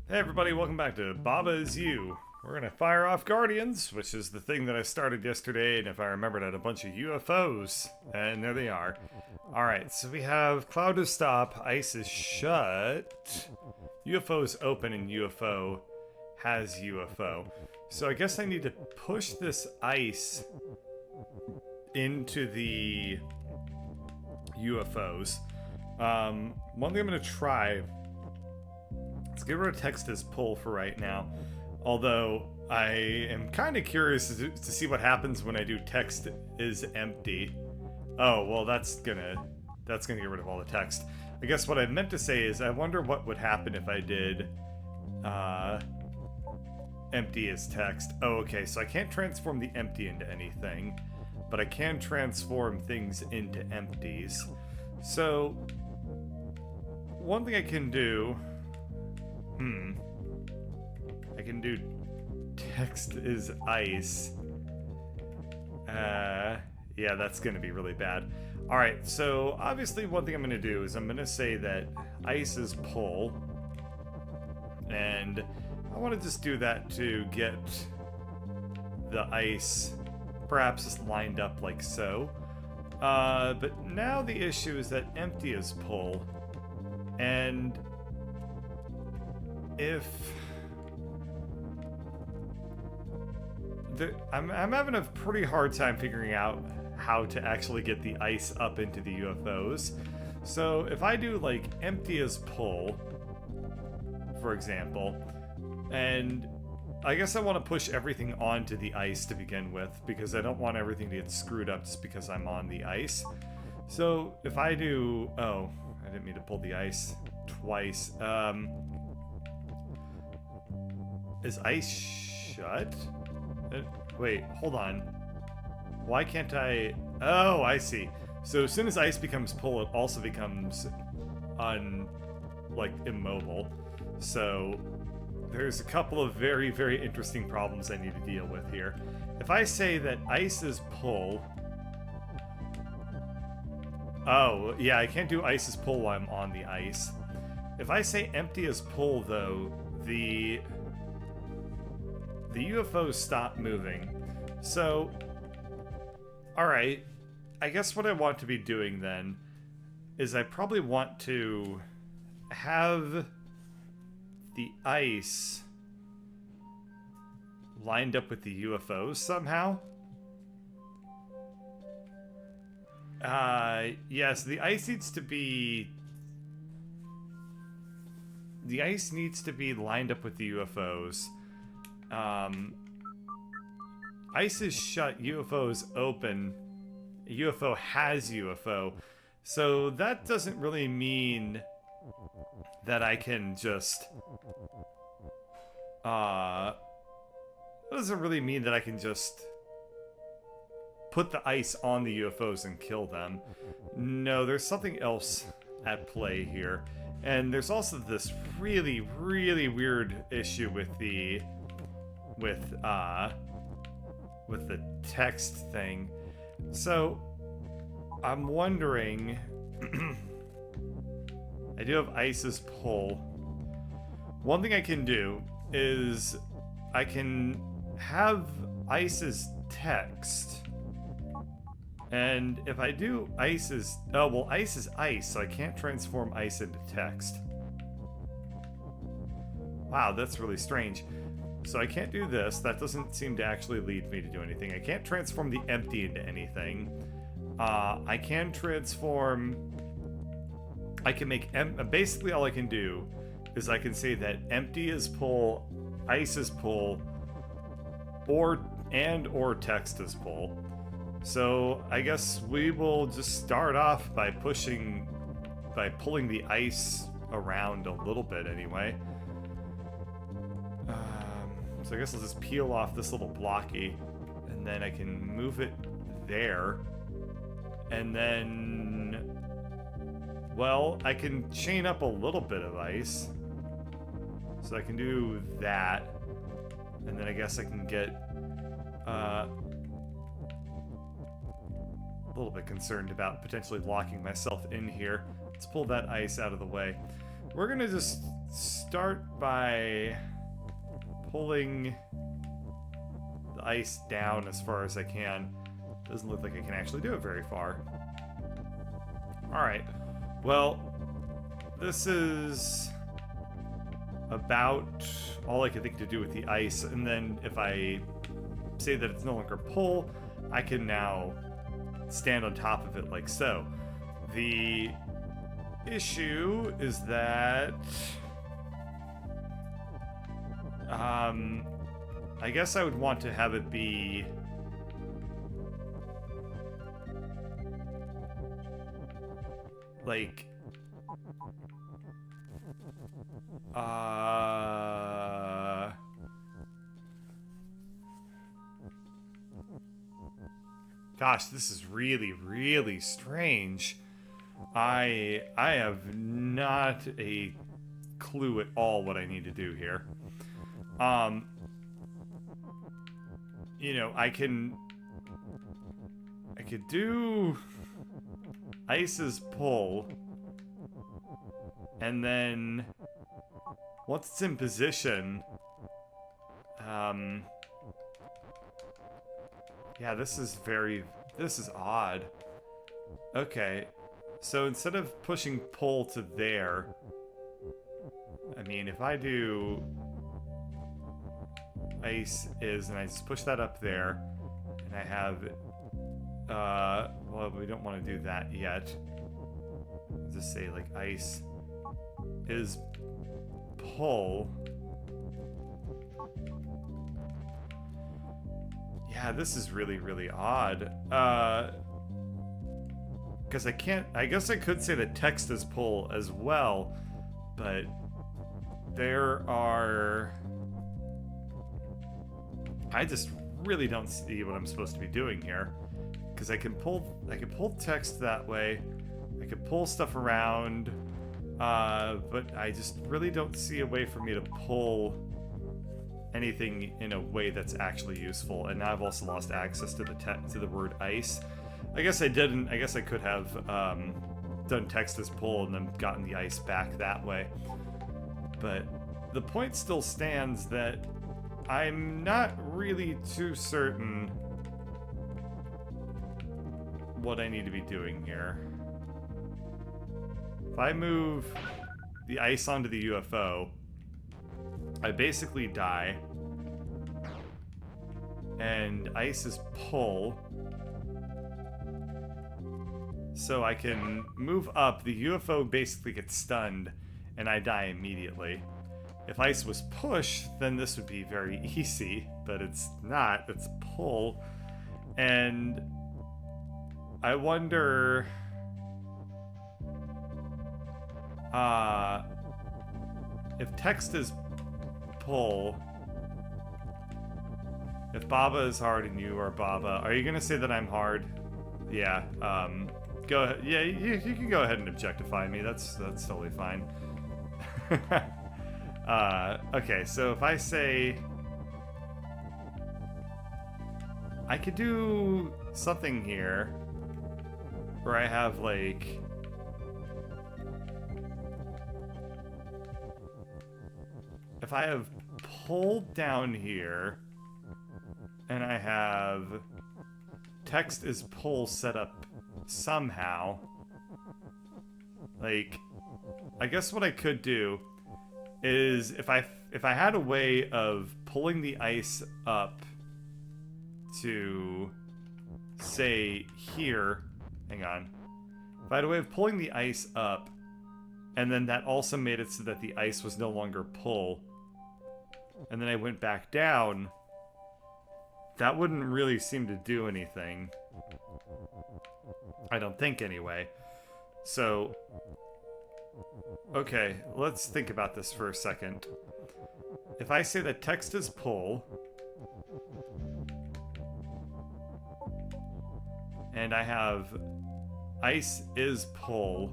Hey everybody, welcome back to Baba Is You. We're gonna fire off Guardians, which is the thing that I started yesterday, and if I remembered, I had a bunch of UFOs. And there they are. Alright, so we have Cloud to stop, Ice is shut, UFO is open, and UFO has UFO. So I guess I need to push this ice into the UFOs. One thing I'm gonna try. Let's get rid of text as pull for right now. Although I am kind of curious to see what happens when I do text is empty. Oh, well that's gonna get rid of all the text. I guess what I meant to say is I wonder what would happen if I did empty as text. Oh, okay, so I can't transform the empty into anything, but I can transform things into empties. So one thing I can do. I can do text is ice. Yeah, that's gonna be really bad. Alright, so obviously one thing I'm gonna do is I'm gonna say that ice is pull. And I wanna just do that to get the ice perhaps just lined up like so. But now the issue is that empty is pull. And if I'm having a pretty hard time figuring out how to actually get the ice up into the UFOs. So if I do like empty as pull, for example, and I guess I want to push everything onto the ice to begin with because I don't want everything to get screwed up just because I'm on the ice. So if I do, oh, I didn't mean to pull the ice twice. Is ice shut? Wait, hold on. Why can't I... Oh, I see. So as soon as ice becomes pull, it also becomes immobile. So there's a couple of very, very interesting problems I need to deal with here. If I say that ice is pull... Oh, yeah, I can't do ice is pull while I'm on the ice. If I say empty is pull, though, the UFOs stop moving. So, alright, I guess what I want to be doing then is I probably want to have the ice lined up with the UFOs somehow. Yes, the ice needs to be... The ice needs to be lined up with the UFOs. Ice is shut, UFO is open, UFO has UFO. So that doesn't really mean that I can just, that doesn't really mean that I can just put the ice on the UFOs and kill them. No, there's something else at play here. And there's also this really, really weird issue with the text thing. So I'm wondering I do have ice's pull. One thing I can do is I can have ice's text, and if I do ice's ice is ice, so I can't transform ice into text. Wow, that's really strange. So I can't do this. That doesn't seem to actually lead me to do anything. I can't transform the empty into anything. I can transform... I can make... Basically all I can do is I can say that empty is pull, ice is pull, or text is pull. So I guess we will just start off by pulling the ice around a little bit anyway. So I guess I'll just peel off this little blocky, and then I can move it there. And then, well, I can chain up a little bit of ice. So I can do that. And then I guess I can get a little bit concerned about potentially locking myself in here. Let's pull that ice out of the way. We're gonna just start by pulling the ice down as far as I can. Doesn't look like I can actually do it very far. Alright. Well, this is about all I can think to do with the ice, and then if I say that it's no longer pull, I can now stand on top of it like so. The issue is that I guess I would want to have it be like gosh, this is really strange. I have not a clue at all what I need to do here. You know, I could do ice's pull, and then once it's in position, yeah, this is odd. Okay, so instead of pushing pull to there, I mean, if I do ice is, and I just push that up there, and I have, well, we don't want to do that yet. Just say, like, ice is pull. Yeah, this is really odd. Because I guess I could say that text is pull as well, but I just really don't see what I'm supposed to be doing here. Because I can pull text that way, I could pull stuff around, but I just really don't see a way for me to pull anything in a way that's actually useful. And now I've also lost access to the word ice. I guess I didn't. I guess I could have done text as pull and then gotten the ice back that way. But the point still stands that I'm not really too certain what I need to be doing here. If I move the ice onto the UFO, I basically die, and ice is pull, so I can move up. The UFO basically gets stunned, and I die immediately. If ice was push, then this would be very easy, but it's not. It's pull, and I wonder if text is pull, if Baba is hard and you are Baba, are you gonna say that I'm hard? Yeah, go ahead. Yeah, you can go ahead and objectify me. That's totally fine. Okay, so if I say I could do something here where I have, like, if I have pulled down here and I have text is pull set up somehow, like, I guess what I could do is if I had a way of pulling the ice up to, say, here, hang on. If I had a way of pulling the ice up, and then that also made it so that the ice was no longer pull, and then I went back down, that wouldn't really seem to do anything. I don't think, anyway. So, okay, let's think about this for a second. If I say that text is pull, and I have ice is pull,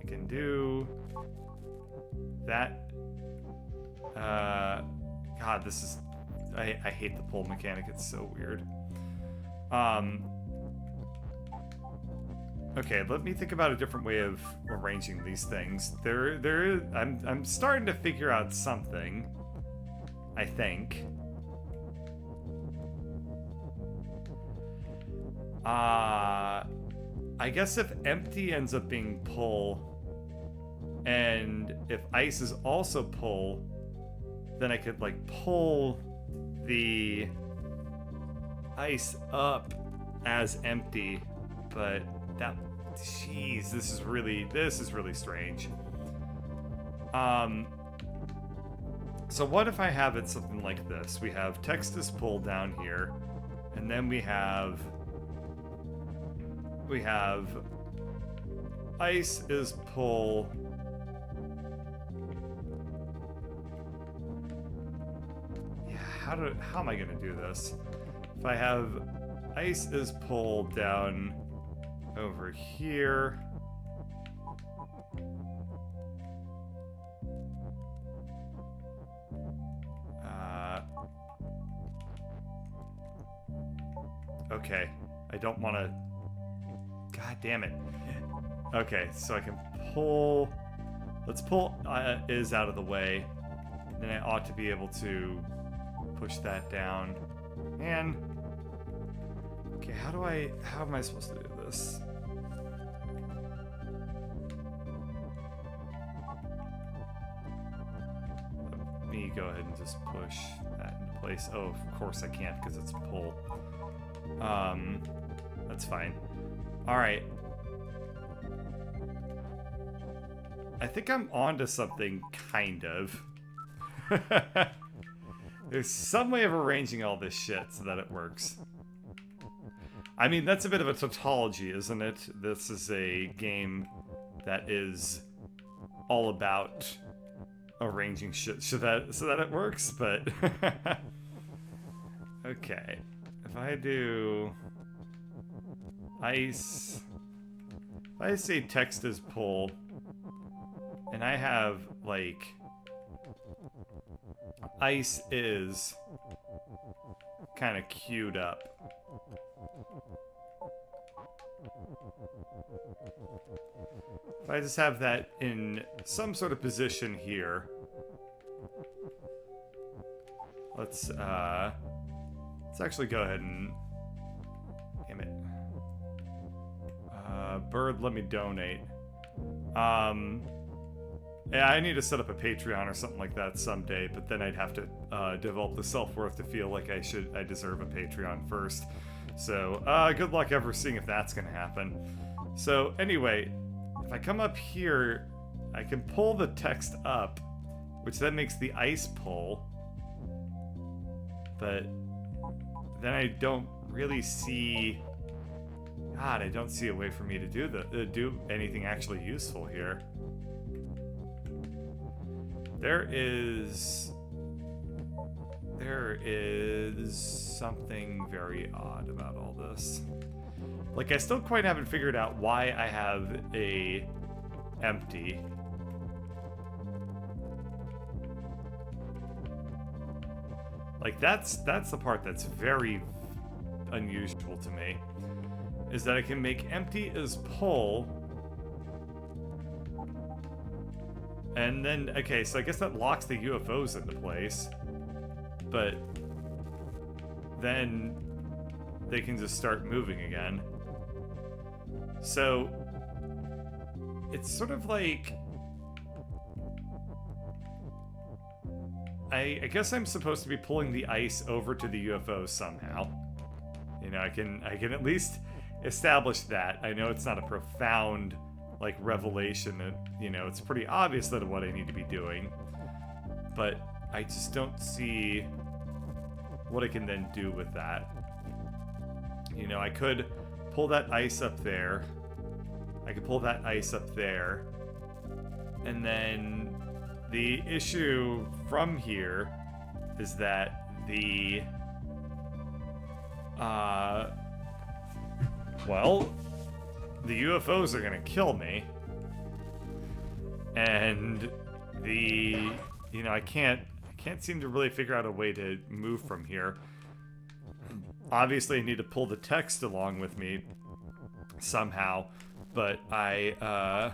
I can do that. God, this is, I hate the pull mechanic. It's so weird. Okay, let me think about a different way of arranging these things. I'm starting to figure out something, I think. I guess if empty ends up being pull, and if ice is also pull, then I could like pull the ice up as empty, but that, jeez, this is really strange. So what if I have it something like this? We have text is pull down here, and then we have ice is pull. Yeah, how am I gonna do this? If I have ice is pull down over here. Okay, I don't want to. God damn it. Okay, so I can pull. Let's pull is out of the way. Then I ought to be able to push that down. Man. Okay, how am I supposed to do this? Let me go ahead and just push that into place. Oh, of course I can't because it's pull. That's fine. Alright. I think I'm onto something, kind of. There's some way of arranging all this shit so that it works. I mean, that's a bit of a tautology, isn't it? This is a game that is all about arranging shit so that it works, but... Okay. If I do... ice... If I say text is pull, and I have, like... ice is kind of queued up. If I just have that in some sort of position here, let's actually go ahead and, damn it, Bird, let me donate. Yeah, I need to set up a Patreon or something like that someday, but then I'd have to develop the self-worth to feel like I deserve a Patreon first. So, good luck ever seeing if that's gonna happen. So, anyway, if I come up here, I can pull the text up, which then makes the ice pull. But then I don't really see... God, I don't see a way for me to do anything actually useful here. There is something very odd about all this. Like, I still quite haven't figured out why I have a empty. Like, that's the part that's very unusual to me. Is that I can make empty as pull. And then, okay, so I guess that locks the UFOs into place. But then they can just start moving again. So it's sort of like... I guess I'm supposed to be pulling the ice over to the UFOs somehow. You know, I can at least establish that. I know it's not a profound, like, revelation. You know, it's pretty obvious that what I need to be doing. But I just don't see what I can then do with that. You know, I could pull that ice up there. I could pull that ice up there. And then the issue from here is that the... well, the UFOs are gonna kill me. And the... You know, I can't seem to really figure out a way to move from here. Obviously, I need to pull the text along with me somehow, but I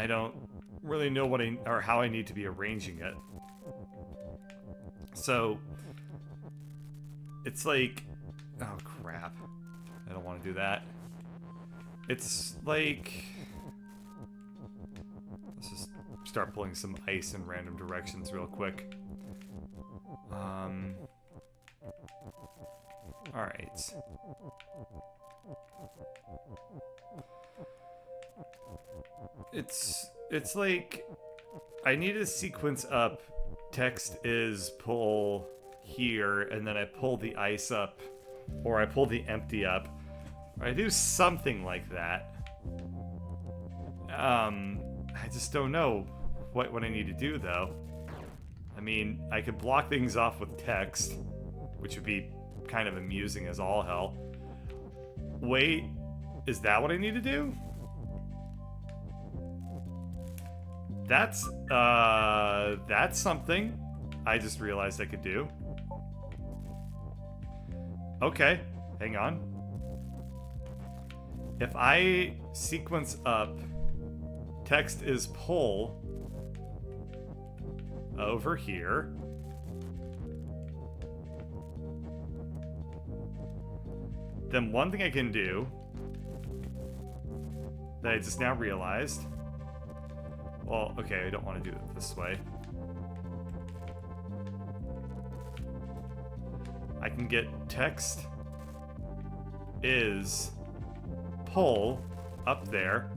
don't really know what or how I need to be arranging it. So it's like, oh crap, I don't want to do that. It's like, let's just start pulling some ice in random directions real quick. All right. It's like I need to sequence up. Text is pull here, and then I pull the ice up, or I pull the empty up. Or I do something like that. I just don't know what I need to do though. I mean, I could block things off with text, which would be kind of amusing as all hell. Wait, is that what I need to do? That's something I just realized I could do. Okay, hang on. If I sequence up, text is pull over here. Then one thing I can do that I just now realized. Well, okay, I don't want to do it this way. I can get text is pull up there,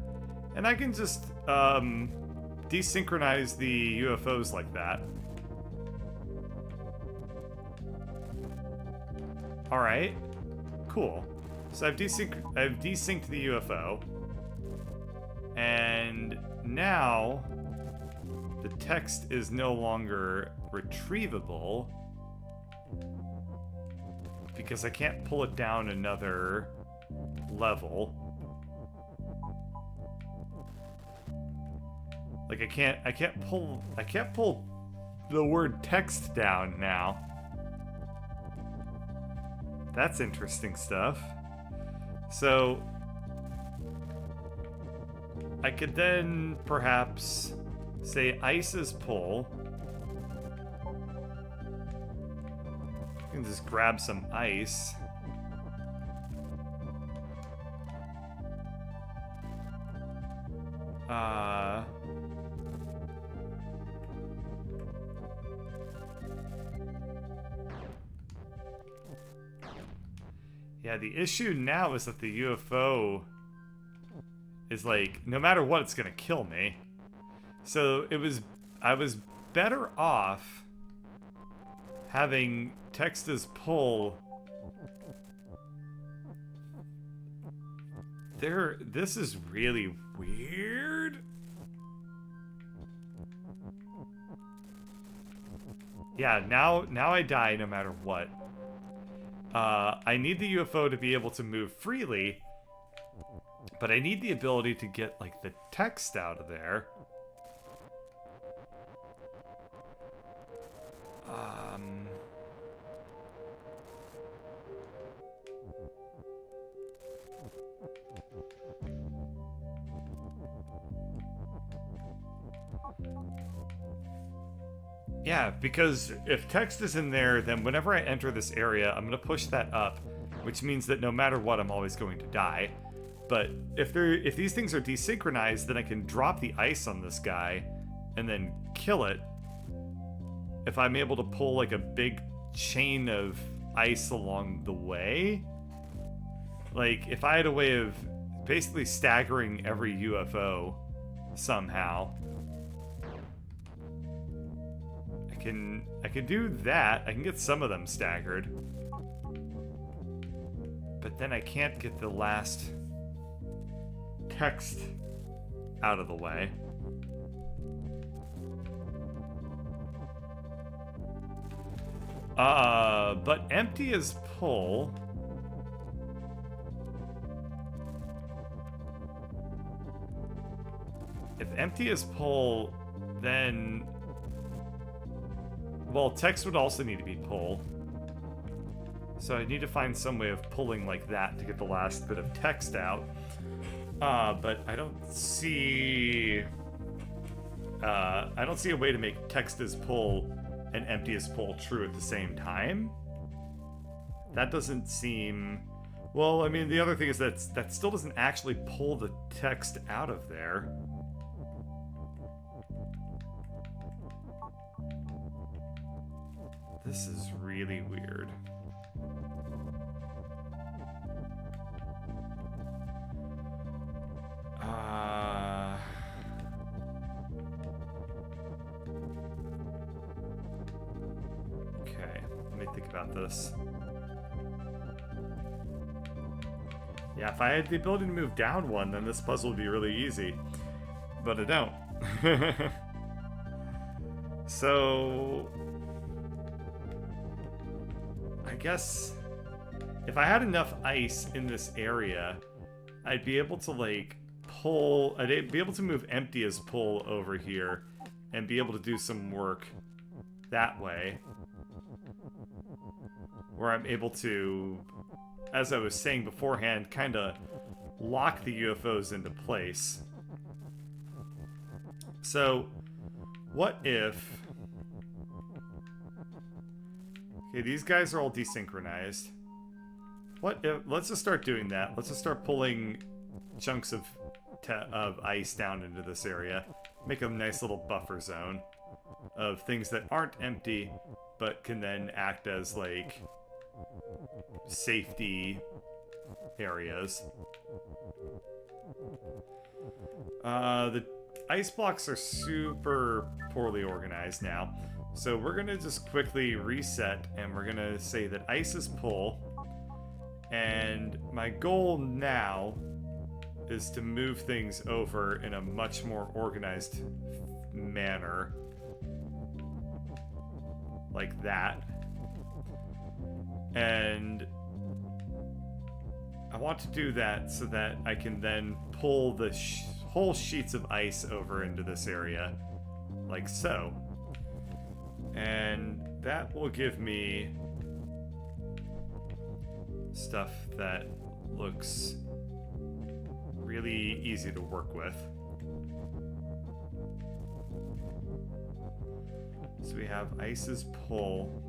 and I can just desynchronize the UFOs like that. Alright, cool. So I've desynced the UFO, and now the text is no longer retrievable because I can't pull it down another level. Like I can't pull the word text down now. That's interesting stuff. So I could then perhaps say ice is pull. I can just grab some ice. Yeah, the issue now is that the UFO is like, no matter what, it's gonna kill me. So I was better off having text as pull. This is really weird. Yeah, now I die no matter what. I need the UFO to be able to move freely, but I need the ability to get, like, the text out of there. Yeah, because if text is in there, then whenever I enter this area, I'm going to push that up, which means that no matter what, I'm always going to die. But if these things are desynchronized, then I can drop the ice on this guy and then kill it. If I'm able to pull like a big chain of ice along the way. Like, if I had a way of basically staggering every UFO somehow, I can do that. I can get some of them staggered. But then I can't get the last text out of the way. But empty is pull. If empty is pull, then... well, text would also need to be pull. So I need to find some way of pulling like that to get the last bit of text out. But I don't see a way to make text as pull and empty as pull true at the same time. That doesn't seem... Well, I mean, the other thing is that still doesn't actually pull the text out of there. This is really weird. Okay, let me think about this. Yeah, if I had the ability to move down one, then this puzzle would be really easy. But I don't. So... I guess... if I had enough ice in this area, I'd be able to, like, pull... I'd be able to move empty as pull over here and be able to do some work that way. Where I'm able to... as I was saying beforehand, kind of lock the UFOs into place. So, what if... okay, these guys are all desynchronized. What if... let's just start doing that. Let's just start pulling chunks of ice down into this area. Make a nice little buffer zone of things that aren't empty, but can then act as, like... safety areas. The ice blocks are super poorly organized now, so we're gonna just quickly reset and we're gonna say that ice is pull, and my goal now is to move things over in a much more organized manner, like that. And I want to do that so that I can then pull the whole sheets of ice over into this area, like so. And that will give me stuff that looks really easy to work with. So we have ice's pull.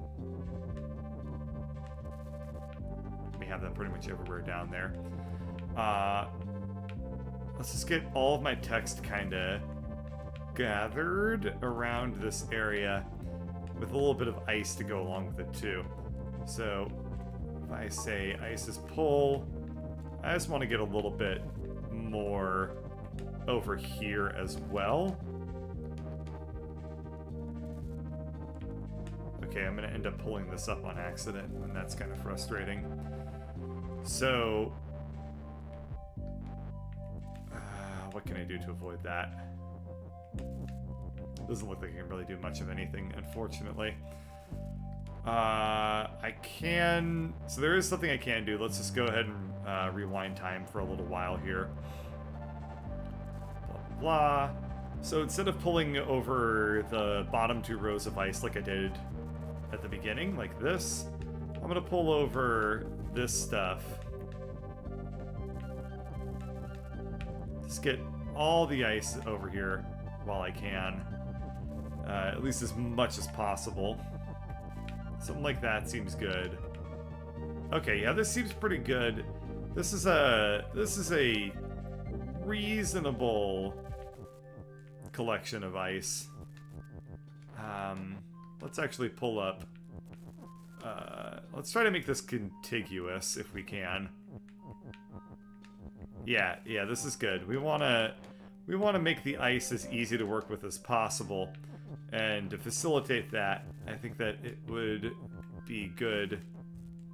We have that pretty much everywhere down there. Let's just get all of my text kind of gathered around this area with a little bit of ice to go along with it too. So if I say ice is pull, I just want to get a little bit more over here as well. Okay, I'm going to end up pulling this up on accident, and that's kind of frustrating. So, what can I do to avoid that? Doesn't look like I can really do much of anything, unfortunately. I can... so there is something I can do. Let's just go ahead and rewind time for a little while here. Blah, blah, blah. So instead of pulling over the bottom two rows of ice like I did at the beginning, like this, I'm going to pull over this stuff. Just get all the ice over here while I can. At least as much as possible. Something like that seems good. Okay, yeah, this seems pretty good. This is a reasonable collection of ice. Let's actually pull up. Let's try to make this contiguous if we can. Yeah, this is good. We wanna make the ice as easy to work with as possible. And to facilitate that, I think that it would be good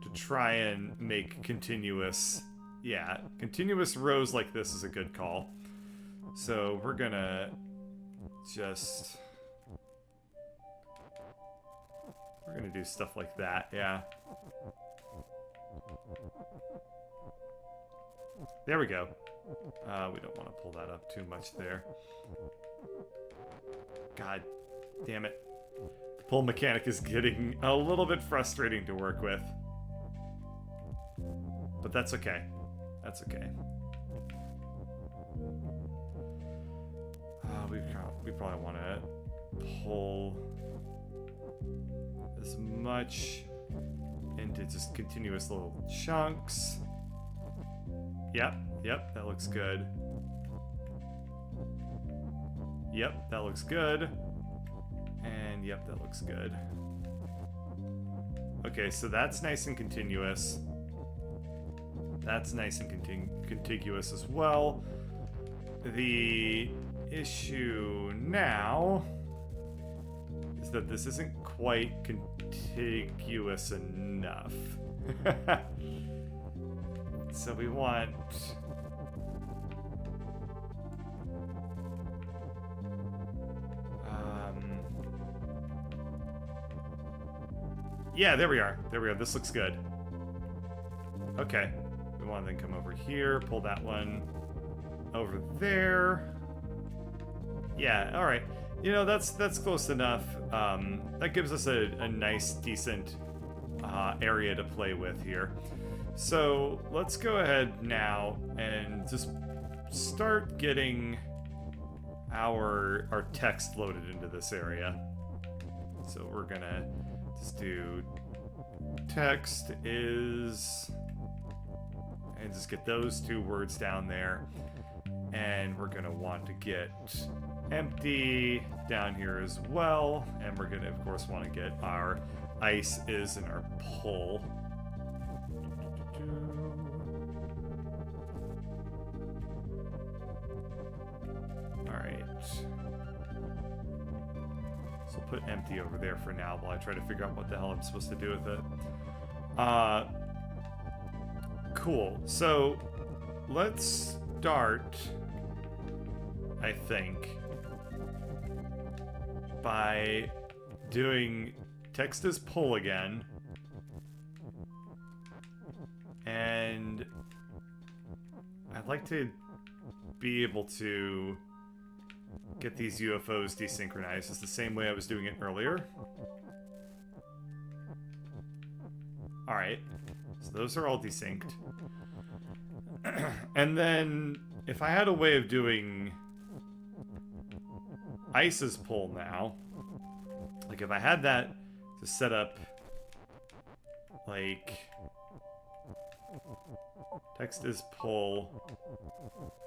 to try and make continuous... yeah, continuous rows like this is a good call. So we're gonna just... we're gonna do stuff like that, yeah. There we go. We don't want to pull that up too much there. God damn it. The pull mechanic is getting a little bit frustrating to work with. But that's okay. That's okay. we probably want to pull as much into just continuous little chunks. Yep, that looks good. Yep, that looks good. And yep, that looks good. Okay, so that's nice and continuous. That's nice and contiguous as well. The issue now is that this isn't quite contiguous enough. So we want... yeah, there we are. There we are. This looks good. Okay. We want to then come over here, pull that one over there. Yeah, all right. You know, that's close enough. That gives us a nice, decent area to play with here. So let's go ahead now and just start getting our text loaded into this area. So we're gonna just do text is, and just get those two words down there. And we're gonna want to get empty down here as well. And we're gonna, of course, want to get our ice is and our pull. Alright. So we'll put empty over there for now while I try to figure out what the hell I'm supposed to do with it. Cool. So let's start, I think, by doing text as pull again. And I'd like to be able to get these UFOs desynchronized. It's the same way I was doing it earlier. Alright, so those are all desynced. And then, if I had a way of doing ice's pull now, like if I had that to set up, like, text is pull,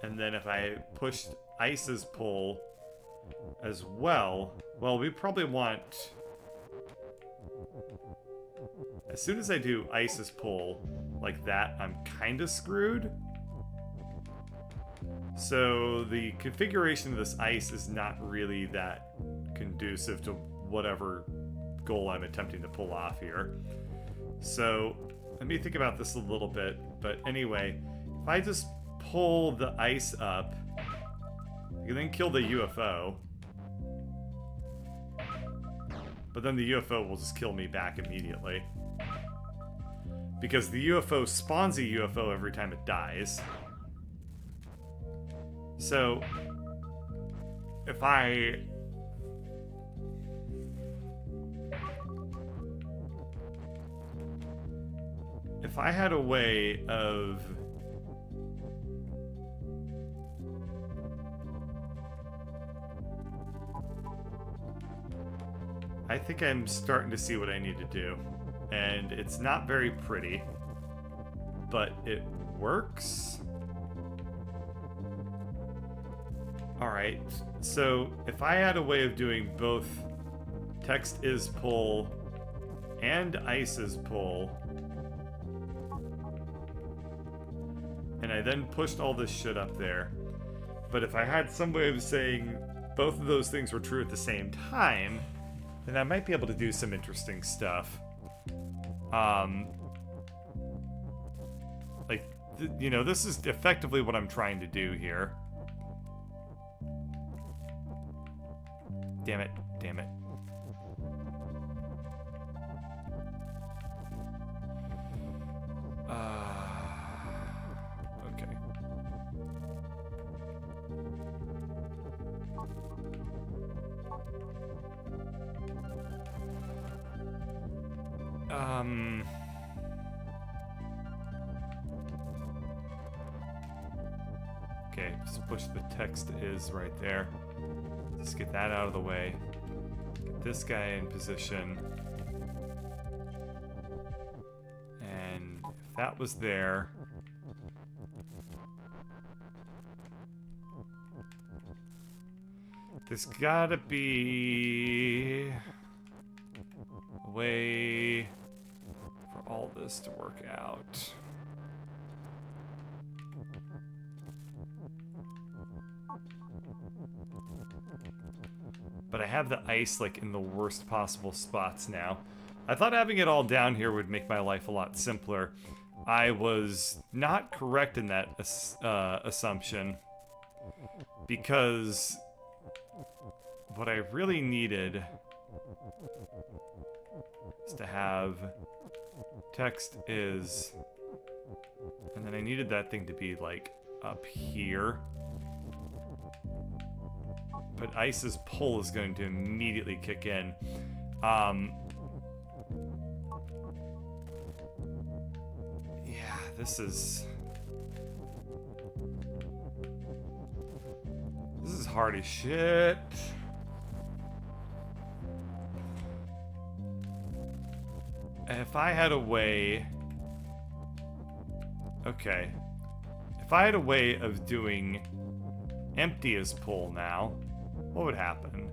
and then if I pushed ice's pull as well, well, we probably want, as soon as I do ice's pull like that, I'm kind of screwed. So the configuration of this ice is not really that conducive to whatever goal I'm attempting to pull off here. So let me think about this a little bit. But anyway, if I just pull the ice up, I can then kill the UFO. But then the UFO will just kill me back immediately. Because the UFO spawns a UFO every time it dies. So, if I had a way of I think I'm starting to see what I need to do. And it's not very pretty, but it works. Alright, so if I had a way of doing both text is pull and ice is pull, and I then pushed all this shit up there, but if I had some way of saying both of those things were true at the same time, then I might be able to do some interesting stuff. You know, this is effectively what I'm trying to do here. Damn it, damn it. Okay. Okay, just push the text is right there. Just get that out of the way. Get this guy in position. And if that was there... There's gotta be a way for all this to work out. But I have the ice like in the worst possible spots now. I thought having it all down here would make my life a lot simpler. I was not correct in that assumption, because what I really needed is to have text is, and then I needed that thing to be like up here. But Ice's pull is going to immediately kick in. Yeah, this is hard as shit. If I had a way... Okay. If I had a way of doing empty as pull now, what would happen?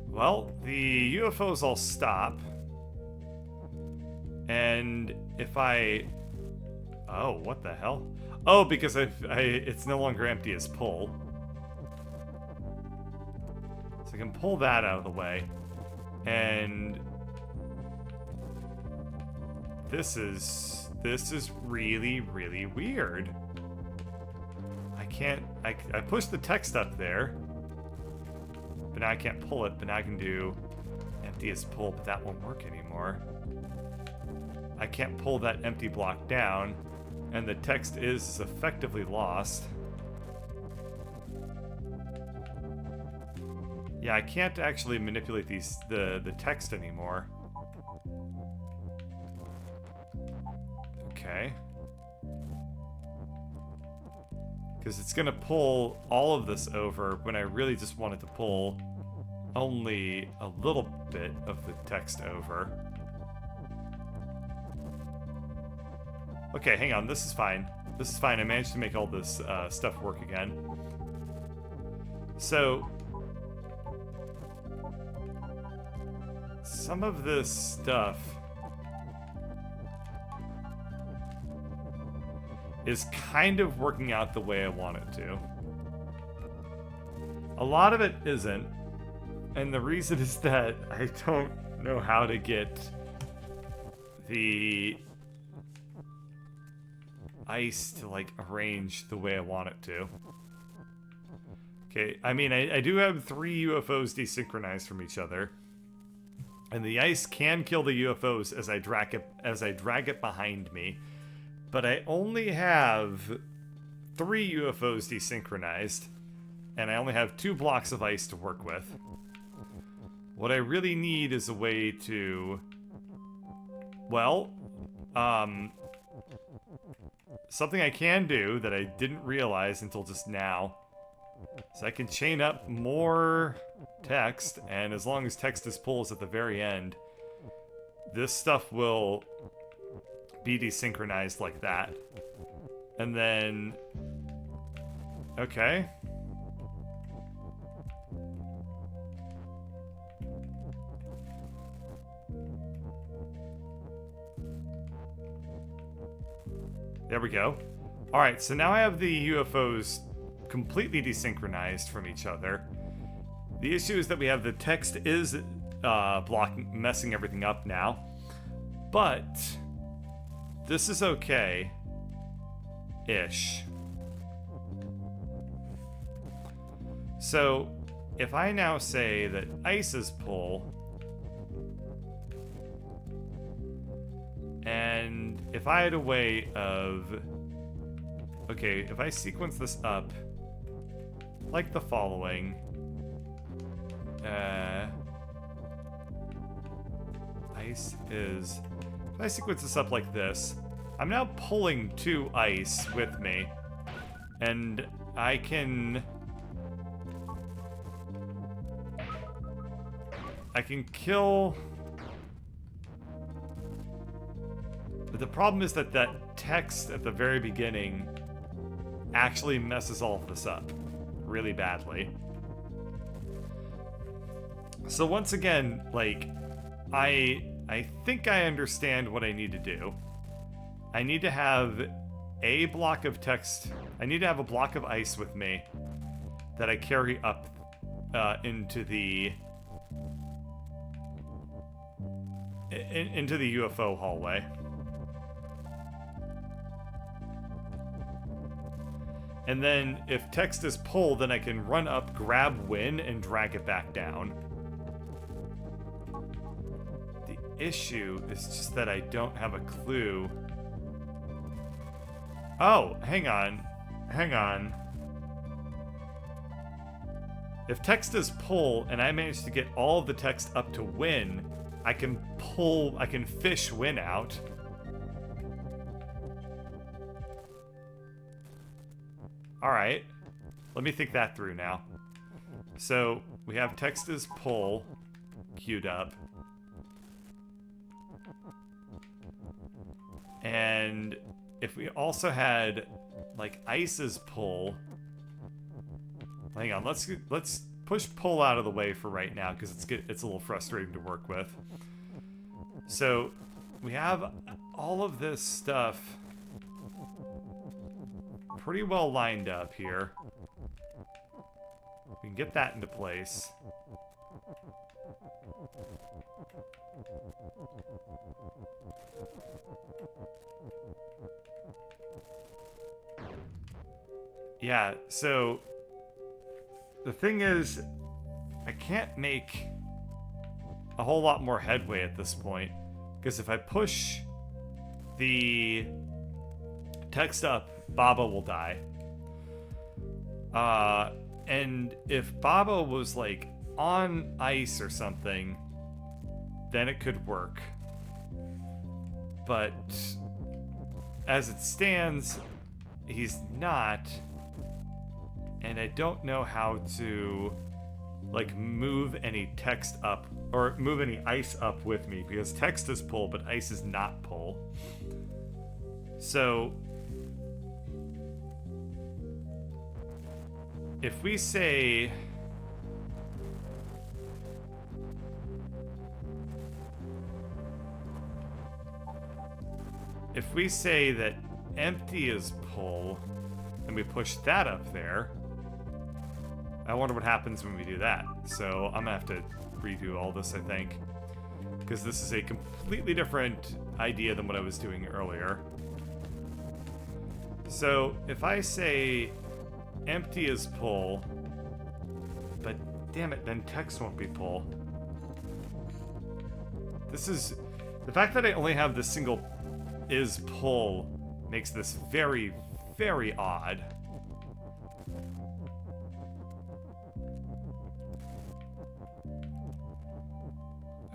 Well, the UFOs all stop. And if I... Oh, what the hell? Oh, because it's no longer empty as pull. So I can pull that out of the way. And... This is really, really weird. I pushed the text up there, but now I can't pull it, but now I can do empty as pull, but that won't work anymore. I can't pull that empty block down, and the text is effectively lost. Yeah, I can't actually manipulate the text anymore. Okay. Because it's going to pull all of this over when I really just wanted to pull only a little bit of the text over. Okay, hang on. This is fine. This is fine. I managed to make all this stuff work again. So... some of this stuff... is kind of working out the way I want it to. A lot of it isn't, and the reason is that I don't know how to get the ice to like arrange the way I want it to. Okay, I mean, I do have 3 UFOs desynchronized from each other, and the ice can kill the UFOs as I drag it behind me. But I only have 3 UFOs desynchronized, and I only have 2 blocks of ice to work with. What I really need is a way to... Well, something I can do that I didn't realize until just now. So I can chain up more text, and as long as text is pulls at the very end, this stuff will... be desynchronized like that. And then... Okay. There we go. Alright, so now I have the UFOs completely desynchronized from each other. The issue is that we have the text is messing everything up now. But... this is okay-ish. So, if I now say that ice is pull, and if I had a way of... Okay, if I sequence this up like the following... ice is... If I sequence this up like this, I'm now pulling 2 ice with me. And I can kill... But the problem is that that text at the very beginning actually messes all of this up really badly. So once again, like, I think I understand what I need to do. I need to have a block of text. I need to have a block of ice with me that I carry up into the UFO hallway. And then if text is pull, then I can run up, grab win, and drag it back down. The issue is just that I don't have a clue. Oh, hang on. Hang on. If text is pull, and I manage to get all of the text up to win, I can fish win out. Alright, let me think that through now. So, we have text as pull queued up. And if we also had, like, ice as pull... Hang on, let's push pull out of the way for right now, because it's a little frustrating to work with. So, we have all of this stuff pretty well lined up here. We can get that into place. Yeah, so the thing is, I can't make a whole lot more headway at this point, because if I push the text up, Baba will die. And if Baba was like on ice or something, then it could work. But as it stands, he's not. And I don't know how to like move any text up or move any ice up with me, because text is pull, but ice is not pull. So if we say that empty is pull and we push that up there, I wonder what happens when we do that. So I'm gonna have to redo all this, I think, because this is a completely different idea than what I was doing earlier. So if I say empty is pull, but damn it, then text won't be pull. This is... The fact that I only have this single is pull makes this very, very odd.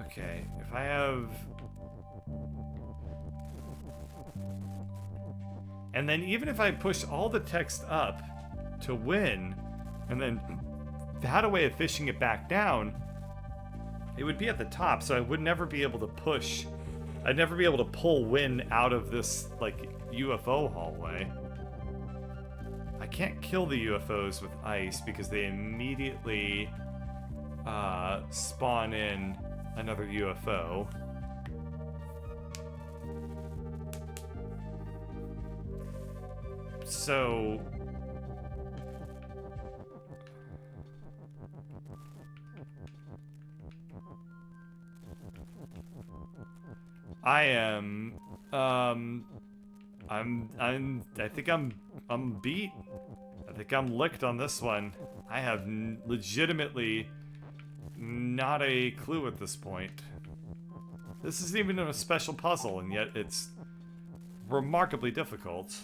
Okay, if I have... And then even if I push all the text up to win, and then had a way of fishing it back down, it would be at the top, so I would never be able to push. I'd never be able to pull win out of this, like, UFO hallway. I can't kill the UFOs with ice because they immediately spawn in another UFO. So I am I think I'm beat. I think I'm licked on this one. I have legitimately not a clue at this point. This isn't even a special puzzle, and yet it's remarkably difficult.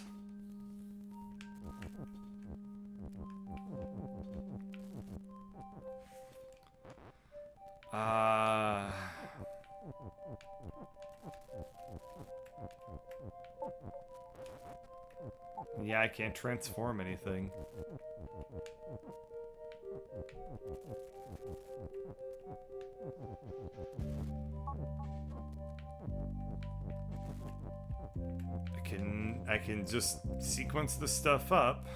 Yeah, I can't transform anything. I can just sequence the stuff up.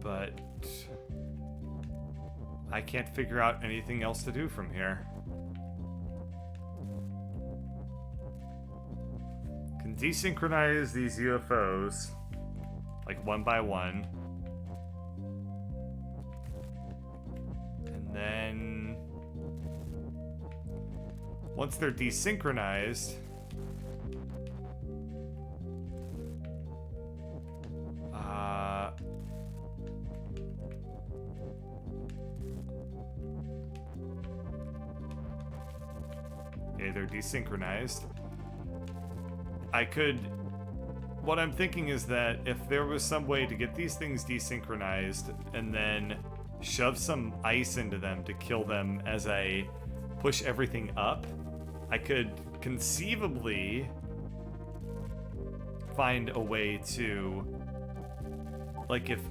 But I can't figure out anything else to do from here. Can desynchronize these UFOs, like one by one. And then once they're desynchronized, okay, they're desynchronized. What I'm thinking is that if there was some way to get these things desynchronized and then shove some ice into them to kill them as I push everything up, I could conceivably find a way to, like, if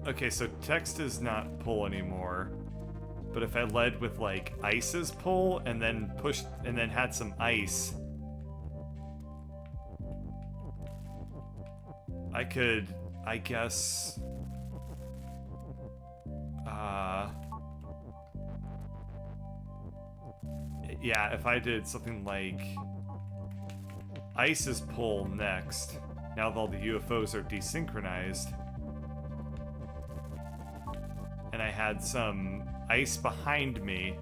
okay, so text is not pull anymore, but if I led with like ice as pull and then pushed and then had some ice, I could, I guess, yeah, if I did something like ice is pull next, now that all the UFOs are desynchronized, and I had some ice behind me,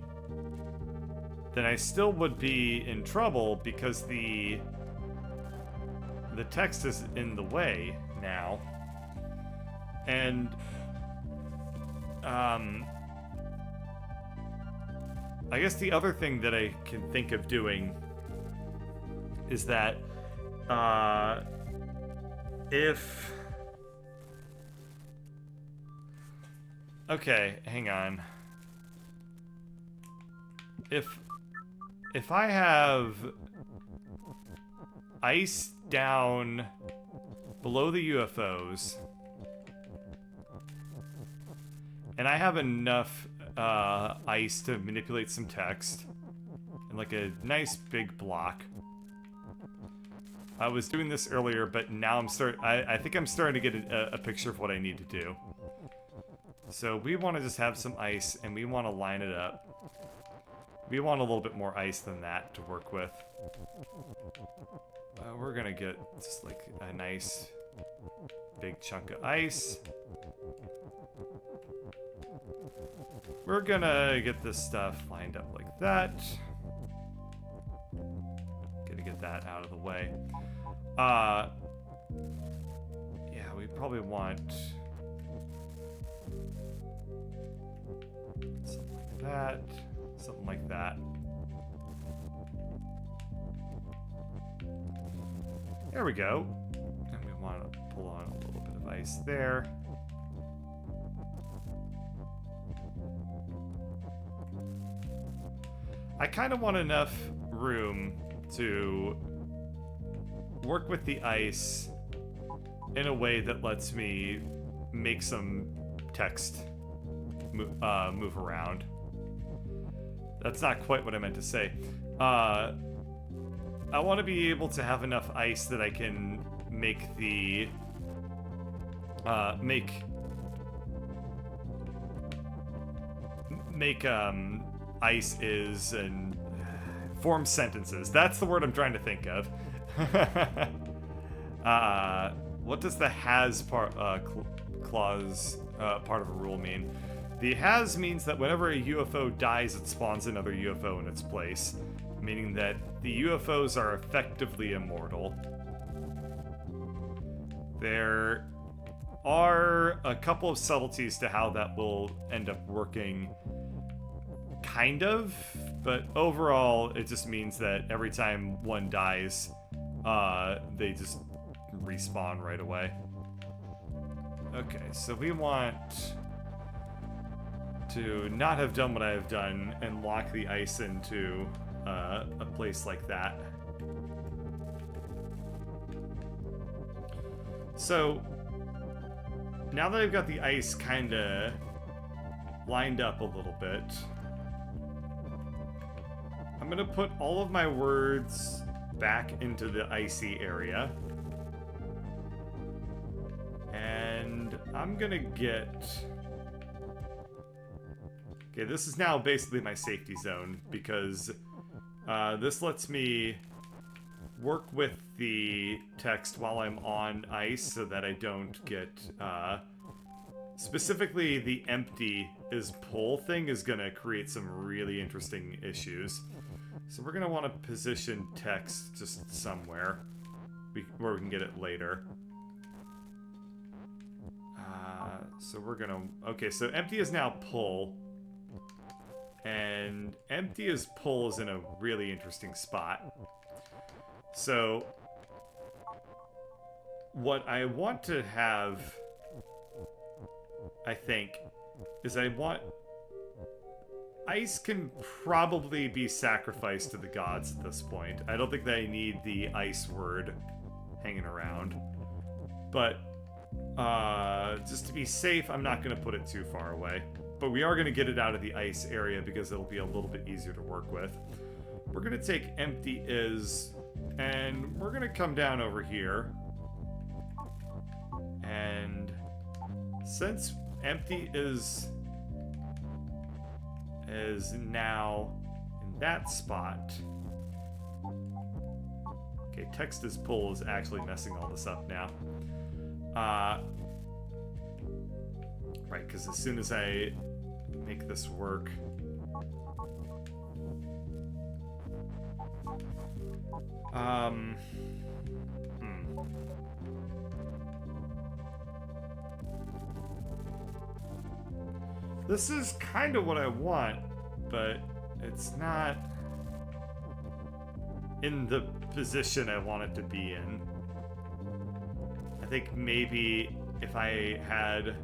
then I still would be in trouble because the text is in the way now. And I guess the other thing that I can think of doing is that if... Okay, hang on. If I have ice down below the UFOs, and I have enough ice to manipulate some text and like a nice big block. I was doing this earlier, but now I think I'm starting to get a picture of what I need to do. So we want to just have some ice, and we want to line it up. We want a little bit more ice than that to work with. We're gonna get just like a nice big chunk of ice. We're gonna get this stuff lined up like that. Gonna get that out of the way. Yeah, we probably want something like that. Something like that. There we go. And we want to pull on a little bit of ice there. I kind of want enough room to work with the ice in a way that lets me make some text move around. That's not quite what I meant to say. I want to be able to have enough ice that I can make the ice is and form sentences. That's the word I'm trying to think of. What does the has clause part of a rule mean? The has means that whenever a UFO dies, it spawns another UFO in its place, meaning that the UFOs are effectively immortal. There are a couple of subtleties to how that will end up working, kind of, but overall it just means that every time one dies, they just respawn right away. Okay, so we want to not have done what I have done and lock the ice into a place like that. So now that I've got the ice kind of lined up a little bit, I'm gonna put all of my words back into the icy area. And I'm gonna get... Okay, this is now basically my safety zone, because this lets me work with the text while I'm on ice so that I don't get... specifically, the empty is pull thing is gonna create some really interesting issues. So we're gonna want to position text just somewhere where we can get it later. So we're gonna... Okay, so empty is now pull. And empty as pull is in a really interesting spot. So what I want to have, I think, is I want... Ice can probably be sacrificed to the gods at this point. I don't think that I need the ice word hanging around. But just to be safe, I'm not going to put it too far away. But we are going to get it out of the ice area because it'll be a little bit easier to work with. We're going to take empty is, and we're going to come down over here. And since empty is now in that spot. Okay, text is pull is actually messing all this up now. Right, because as soon as I make this work... This is kind of what I want, but it's not in the position I want it to be in. I think maybe if I had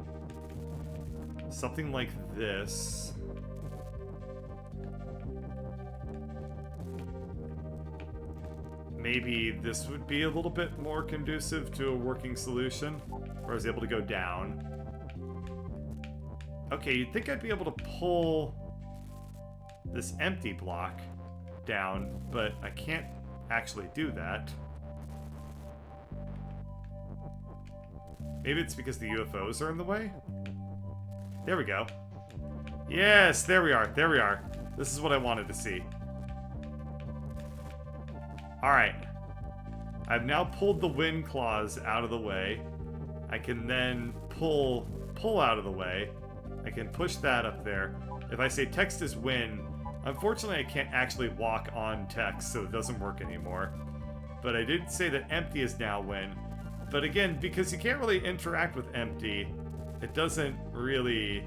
something like this. Maybe this would be a little bit more conducive to a working solution, where I was able to go down. Okay, you'd think I'd be able to pull this empty block down, but I can't actually do that. Maybe it's because the UFOs are in the way? There we go. Yes, there we are. There we are. This is what I wanted to see. Alright. I've now pulled the wind claws out of the way. I can then pull out of the way. I can push that up there. If I say text is win, unfortunately I can't actually walk on text, so it doesn't work anymore. But I did say that empty is now win. But again, because you can't really interact with empty, it doesn't really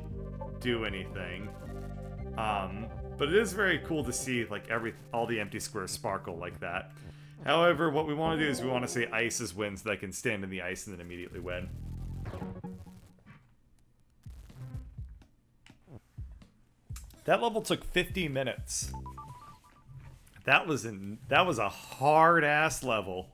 do anything. But it is very cool to see like all the empty squares sparkle like that. However, what we want to do is we want to say ice is win so that I can stand in the ice and then immediately win. That level took 50 minutes. That was a hard-ass level.